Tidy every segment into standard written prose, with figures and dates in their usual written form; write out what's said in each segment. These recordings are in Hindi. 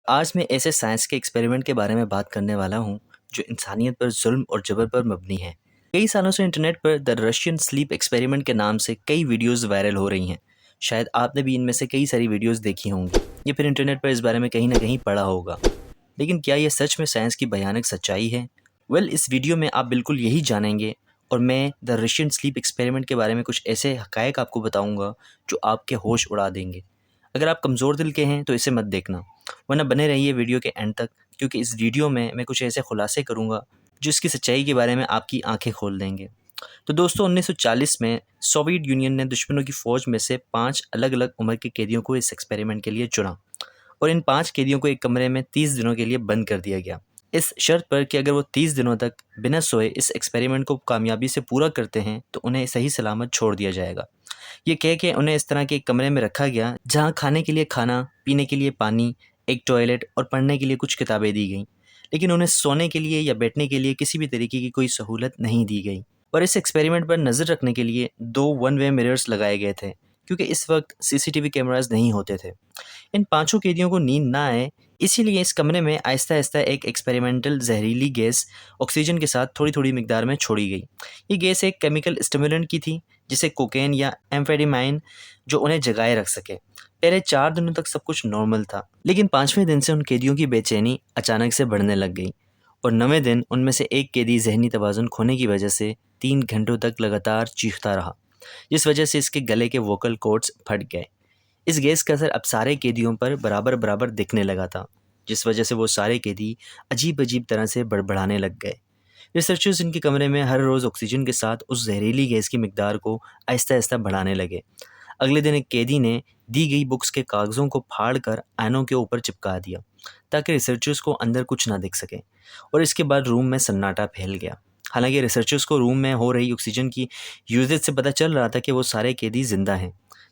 आज मैं ऐसे साइंस के एक्सपेरिमेंट के बारे में बात करने वाला हूँ जो इंसानियत पर जुल्म और जबर पर मबनी है। कई सालों से इंटरनेट पर द रशियन स्लीप एक्सपेरिमेंट के नाम से कई वीडियोस वायरल हो रही हैं। शायद आपने भी इनमें से कई सारी वीडियोस देखी होंगी या फिर इंटरनेट पर इस बारे में कहीं ना कहीं पढ़ा होगा। लेकिन क्या ये सच में साइंस की भयानक सच्चाई है? इस वीडियो में आप बिल्कुल यही जानेंगे और मैं द रशियन स्लीप एक्सपेरिमेंट के बारे में कुछ ऐसे हकायक आपको बताऊंगा जो आपके होश उड़ा देंगे। अगर आप कमज़ोर दिल के हैं तो इसे मत देखना, वरना बने रहिए वीडियो के एंड तक, क्योंकि इस वीडियो में मैं कुछ ऐसे खुलासे करूँगा जो इसकी सच्चाई के बारे में आपकी आंखें खोल देंगे। तो दोस्तों, 1940 में सोवियत यूनियन ने दुश्मनों की फ़ौज में से 5 अलग-अलग उम्र के कैदियों को इस एक्सपेरिमेंट के लिए चुना और इन 5 कैदियों को एक कमरे में 30 दिनों के लिए बंद कर दिया गया। इस शर्त पर कि अगर वो 30 दिनों तक बिना सोए इस एक्सपेरिमेंट को कामयाबी से पूरा करते हैं तो उन्हें सही सलामत छोड़ दिया जाएगा। ये कह के उन्हें इस तरह के एक कमरे में रखा गया जहाँ खाने के लिए खाना, पीने के लिए पानी, एक टॉयलेट और पढ़ने के लिए कुछ किताबें दी गईं। लेकिन उन्हें सोने के लिए या बैठने के लिए किसी भी तरीके की कोई सहूलत नहीं दी गई। और इस एक्सपेरिमेंट पर नज़र रखने के लिए 2 वन वे मिरर्स लगाए गए थे, क्योंकि इस वक्त सीसीटीवी कैमरास नहीं होते थे। इन पांचों कैदियों को नींद ना आए, इसीलिए इस कमरे में आहिस्ता आहिस्ता एक एक्सपेरिमेंटल जहरीली गैस ऑक्सीजन के साथ थोड़ी थोड़ी मिकदार में छोड़ी गई। ये गैस एक केमिकल स्टिमुलेंट की थी, जिसे कोकेन या एम्फेटामाइन, जो उन्हें जगाए रख सके। पहले 4 दिनों तक सब कुछ नॉर्मल था, लेकिन 5वें दिन से उन कैदियों की बेचैनी अचानक से बढ़ने लग गई और 9वें दिन उनमें से एक कैदी जहनी तवाज़ुन खोने की वजह से 3 घंटों तक लगातार चीखता रहा, जिस वजह से इसके गले के वोकल कॉर्ड्स फट गए। इस गैस का असर अब सारे कैदियों पर बराबर बराबर दिखने लगा था, जिस वजह से वो सारे कैदी अजीब अजीब तरह से बड़बड़ाने लग गए। रिसर्चर्स इनके कमरे में हर रोज़ ऑक्सीजन के साथ उस जहरीली गैस की मिकदार को आहिस्ता आहिस्ता बढ़ाने लगे। अगले दिन एक कैदी ने दी गई बुक्स के कागज़ों को फाड़ कर आयनों के ऊपर चिपका दिया, ताकि रिसर्चर्स को अंदर कुछ ना दिख सके। और इसके बाद रूम में सन्नाटा फैल गया। हालांकि रिसर्चर्स को रूम में हो रही ऑक्सीजन की यूजेज से पता चल रहा था कि वो सारे कैदी जिंदा हैं।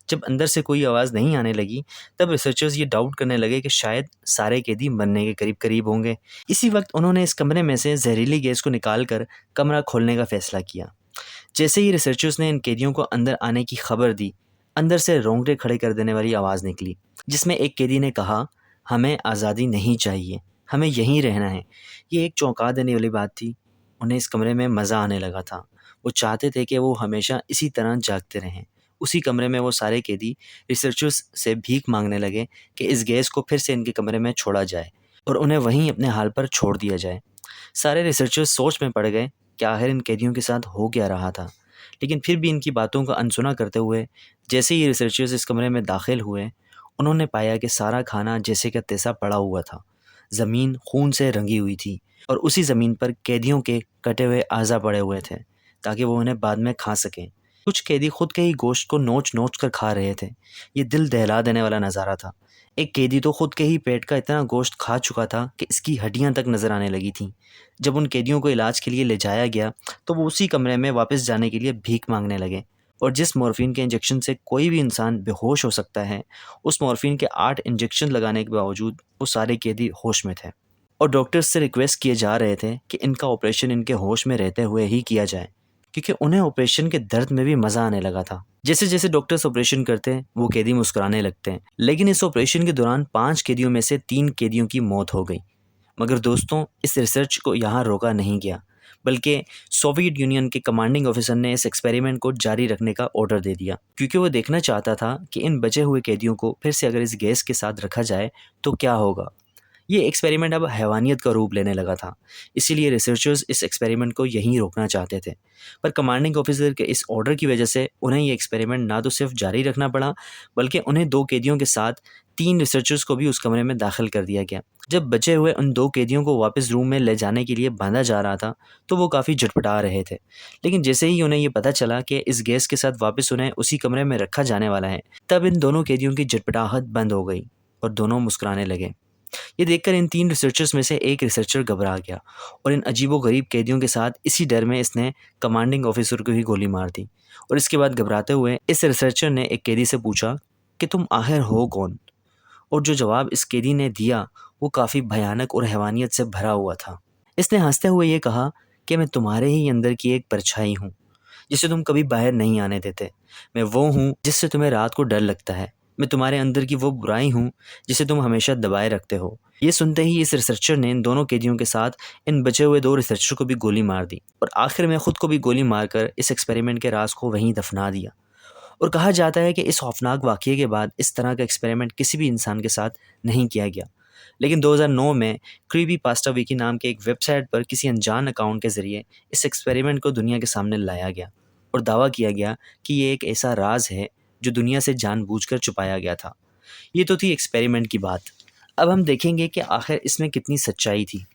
जब अंदर से कोई आवाज़ नहीं आने लगी, तब रिसर्चर्स ये डाउट करने लगे कि शायद सारे कैदी मरने के करीब करीब होंगे। इसी वक्त उन्होंने इस कमरे में से जहरीली गैस को निकालकर कमरा खोलने का फैसला किया। जैसे ही रिसर्चर्स ने इन कैदियों को अंदर आने की खबर दी, अंदर से रोंगटे खड़े कर देने वाली आवाज़ निकली, जिसमें एक कैदी ने कहा, हमें आज़ादी नहीं चाहिए, हमें यहीं रहना है। ये एक चौंका देने वाली बात थी। उन्हें इस कमरे में मज़ा आने लगा था। वो चाहते थे कि वो हमेशा इसी तरह जागते रहें। उसी कमरे में वो सारे कैदी रिसर्चर्स से भीख मांगने लगे कि इस गैस को फिर से इनके कमरे में छोड़ा जाए और उन्हें वहीं अपने हाल पर छोड़ दिया जाए। सारे रिसर्चर्स सोच में पड़ गए कि आखिर इन कैदियों के साथ हो क्या रहा था। लेकिन फिर भी इनकी बातों का अनसुना करते हुए जैसे ही रिसर्चर्स इस कमरे में दाखिल हुए, उन्होंने पाया कि सारा खाना जैसे का तैसा पड़ा हुआ था। ज़मीन खून से रंगी हुई थी और उसी ज़मीन पर कैदियों के कटे हुए आज़ा पड़े हुए थे, ताकि वो उन्हें बाद में खा सकें। कुछ कैदी खुद के ही गोश्त को नोच नोच कर खा रहे थे। ये दिल दहला देने वाला नज़ारा था। एक कैदी तो खुद के ही पेट का इतना गोश्त खा चुका था कि इसकी हड्डियां तक नज़र आने लगी थीं। जब उन कैदियों को इलाज के लिए ले जाया गया, तो वो उसी कमरे में वापस जाने के लिए भीख मांगने लगे। और जिस मॉर्फिन के इंजेक्शन से कोई भी इंसान बेहोश हो सकता है, उस मॉर्फिन के 8 इंजेक्शन लगाने के बावजूद वो सारे कैदी होश में थे और डॉक्टर्स से रिक्वेस्ट किए जा रहे थे कि इनका ऑपरेशन इनके होश में रहते हुए ही किया जाए, क्योंकि उन्हें ऑपरेशन के दर्द में भी मज़ा आने लगा था। जैसे जैसे डॉक्टर्स ऑपरेशन करते हैं, वो कैदी मुस्कुराने लगते हैं। लेकिन इस ऑपरेशन के दौरान 5 कैदियों में से 3 कैदियों की मौत हो गई। मगर दोस्तों, इस रिसर्च को यहाँ रोका नहीं गया, बल्कि सोवियत यूनियन के कमांडिंग ऑफिसर ने इस एक्सपेरिमेंट को जारी रखने का ऑर्डर दे दिया, क्योंकि वो देखना चाहता था कि इन बचे हुए कैदियों को फिर से अगर इस गैस के साथ रखा जाए तो क्या होगा। ये एक्सपेरिमेंट अब हैवानियत का रूप लेने लगा था, इसीलिए रिसर्चर्स इस एक्सपेरिमेंट को यहीं रोकना चाहते थे। पर कमांडिंग ऑफिसर के इस ऑर्डर की वजह से उन्हें ये एक्सपेरिमेंट ना तो सिर्फ जारी रखना पड़ा, बल्कि उन्हें 2 कैदियों के साथ 3 रिसर्चर्स को भी उस कमरे में दाखिल कर दिया गया। जब बचे हुए उन 2 कैदियों को वापस रूम में ले जाने के लिए बांधा जा रहा था, तो वो काफ़ी झटपटा रहे थे। लेकिन जैसे ही उन्हें ये पता चला कि इस गैस के साथ वापस उन्हें उसी कमरे में रखा जाने वाला है, तब इन दोनों कैदियों की झटपटाहट बंद हो गई और दोनों मुस्कुराने लगे। ये देखकर इन 3 रिसर्चर्स में से एक रिसर्चर घबरा गया और इन अजीबो-गरीब कैदियों के साथ इसी डर में इसने कमांडिंग ऑफिसर को ही गोली मार दी। और इसके बाद घबराते हुए इस रिसर्चर ने एक कैदी से पूछा कि तुम आखिर हो कौन? और जो जवाब इस कैदी ने दिया, वो काफ़ी भयानक और हैवानियत से भरा हुआ था। इसने हंसते हुए ये कहा कि मैं तुम्हारे ही अंदर की एक परछाई हूँ, जिसे तुम कभी बाहर नहीं आने देते। मैं वो हूँ जिससे तुम्हें रात को डर लगता है, मैं तुम्हारे अंदर की वो बुराई हूँ जिसे तुम हमेशा दबाए रखते हो। ये सुनते ही इस रिसर्चर ने इन दोनों कैदियों के साथ इन बचे हुए 2 रिसर्चर को भी गोली मार दी और आखिर में खुद को भी गोली मारकर इस एक्सपेरिमेंट के राज को वहीं दफना दिया। और कहा जाता है कि इस खौफनाक वाक़ये के बाद इस तरह का एक्सपेरिमेंट किसी भी इंसान के साथ नहीं किया गया। लेकिन 2009 में क्रीपीपास्टा विकी नाम के एक वेबसाइट पर किसी अनजान अकाउंट के ज़रिए इस एक्सपेरिमेंट को दुनिया के सामने लाया गया और दावा किया गया कि ये एक ऐसा राज है जो दुनिया से जानबूझकर छुपाया गया था। ये तो थी एक्सपेरिमेंट की बात। अब हम देखेंगे कि आखिर इसमें कितनी सच्चाई थी।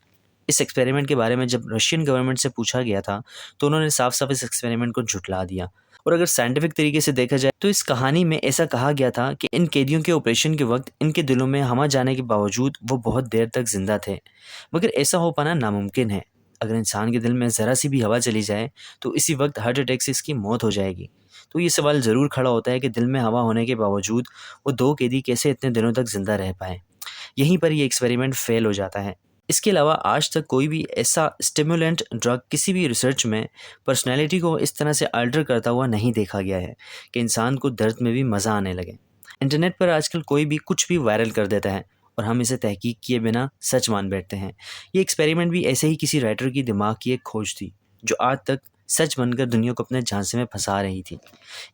इस एक्सपेरिमेंट के बारे में जब रशियन गवर्नमेंट से पूछा गया था तो उन्होंने साफ-साफ इस एक्सपेरिमेंट को झुठला दिया। और अगर साइंटिफिक तरीके से देखा जाए तो इस कहानी में ऐसा कहा गया था कि इन कैदियों के ऑपरेशन के वक्त इनके दिलों में हवा जाने के बावजूद वो बहुत देर तक जिंदा थे। मगर ऐसा हो पाना नामुमकिन है। अगर इंसान के दिल में ज़रा सी भी हवा चली जाए तो इसी वक्त हार्ट अटैक से इसकी मौत हो जाएगी। तो ये सवाल ज़रूर खड़ा होता है कि दिल में हवा होने के बावजूद वो 2 कैदी कैसे इतने दिनों तक ज़िंदा रह पाए। यहीं पर ये एक्सपेरिमेंट फेल हो जाता है। इसके अलावा आज तक कोई भी ऐसा स्टिमुलेंट ड्रग किसी भी रिसर्च में पर्सनैलिटी को इस तरह से अल्टर करता हुआ नहीं देखा गया है कि इंसान को दर्द में भी मज़ा आने लगे। इंटरनेट पर आजकल कोई भी कुछ भी वायरल कर देता है और हम इसे तहकीक किए बिना सच मान बैठते हैं। ये एक्सपेरिमेंट भी ऐसे ही किसी राइटर की दिमाग की एक खोज थी जो आज तक सच बनकर दुनिया को अपने झांसे में फंसा रही थी।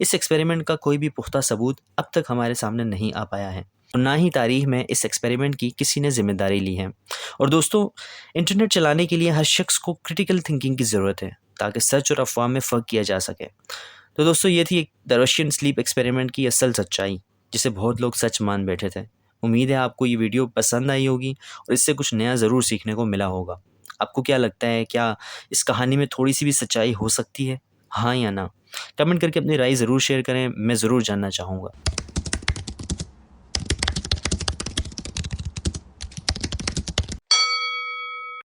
इस एक्सपेरिमेंट का कोई भी पुख्ता सबूत अब तक हमारे सामने नहीं आ पाया है और ना ही तारीख में इस एक्सपेरिमेंट की किसी ने जिम्मेदारी ली है। और दोस्तों, इंटरनेट चलाने के लिए हर शख्स को क्रिटिकल थिंकिंग की ज़रूरत है ताकि सच और अफवाह में फ़र्क किया जा सके। तो दोस्तों, ये थी द रशियन स्लीप एक्सपेरिमेंट की असल सच्चाई जिसे बहुत लोग सच मान बैठे थे। उम्मीद है आपको ये वीडियो पसंद आई होगी और इससे कुछ नया ज़रूर सीखने को मिला होगा। आपको क्या लगता है, क्या इस कहानी में थोड़ी सी भी सच्चाई हो सकती है? हाँ या ना? कमेंट करके अपनी राय ज़रूर शेयर करें, मैं ज़रूर जानना चाहूँगा।